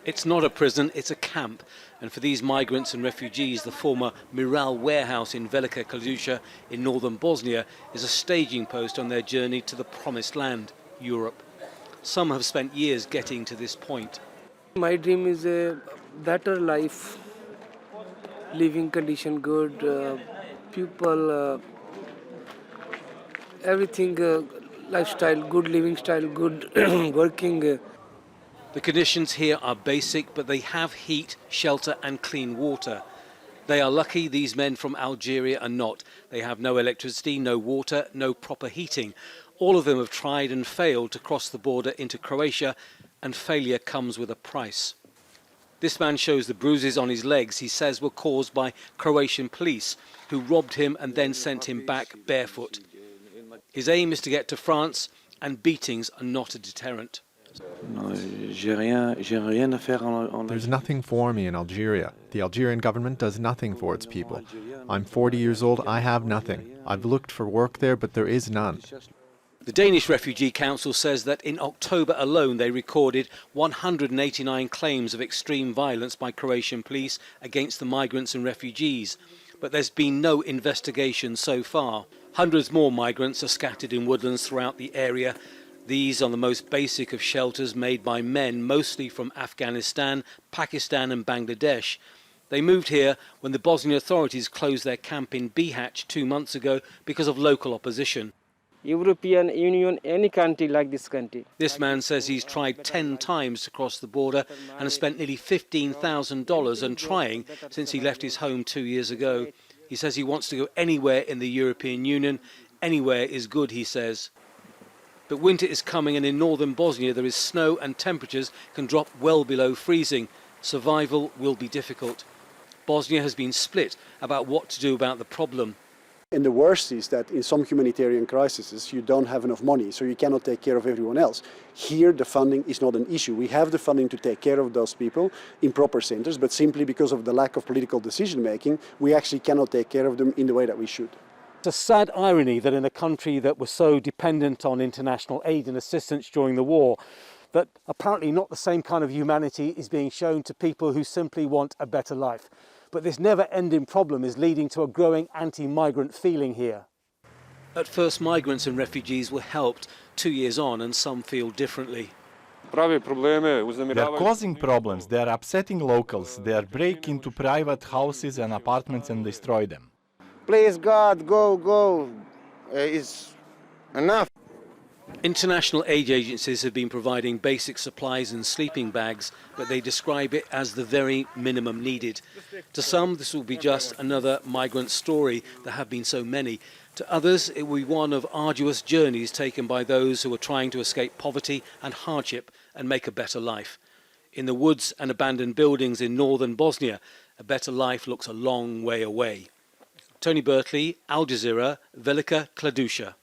It's not a prison, it's a camp. And for these migrants and refugees, the former Miral warehouse in Velika Kladusa in northern Bosnia is a staging post on their journey to the promised land, Europe. Some have spent years getting to this point. My dream is a better life, living condition good, people, everything, lifestyle, good living style, good working. The conditions here are basic, but they have heat, shelter and clean water. They are lucky these men from Algeria are not. They have no electricity, no water, no proper heating. All of them have tried and failed to cross the border into Croatia, and failure comes with a price. This man shows the bruises on his legs he says were caused by Croatian police, who robbed him and then sent him back barefoot. His aim is to get to France, and beatings are not a deterrent. There's nothing for me in Algeria. The Algerian government does nothing for its people. I'm 40 years old, I have nothing. I've looked for work there, but there is none. The Danish Refugee Council says that in October alone they recorded 189 claims of extreme violence by Croatian police against the migrants and refugees. But there's been no investigation so far. Hundreds more migrants are scattered in woodlands throughout the area. These are the most basic of shelters made by men, mostly from Afghanistan, Pakistan and Bangladesh. They moved here when the Bosnian authorities closed their camp in Bihać 2 months ago because of local opposition. European Union, any country like this country. This man says he's tried 10 times to cross the border and has spent nearly $15,000 on trying since he left his home 2 years ago. He says he wants to go anywhere in the European Union. Anywhere is good, he says. But winter is coming, and in northern Bosnia there is snow and temperatures can drop well below freezing. Survival will be difficult. Bosnia has been split about what to do about the problem. And the worst is that in some humanitarian crises you don't have enough money, so you cannot take care of everyone else. Here the funding is not an issue. We have the funding to take care of those people in proper centres, but simply because of the lack of political decision making, we actually cannot take care of them in the way that we should. It's a sad irony that in a country that was so dependent on international aid and assistance during the war, that apparently not the same kind of humanity is being shown to people who simply want a better life. But this never-ending problem is leading to a growing anti-migrant feeling here. At first, migrants and refugees were helped 2 years on, and some feel differently. They're causing problems, they're upsetting locals, they're breaking into private houses and apartments and destroy them. Please God, go, it's enough. International aid agencies have been providing basic supplies and sleeping bags, but they describe it as the very minimum needed. To some, this will be just another migrant story. There have been so many. To others, it will be one of arduous journeys taken by those who are trying to escape poverty and hardship and make a better life. In the woods and abandoned buildings in northern Bosnia, a better life looks a long way away. Tony Birtley, Al Jazeera, Velika Kladusa.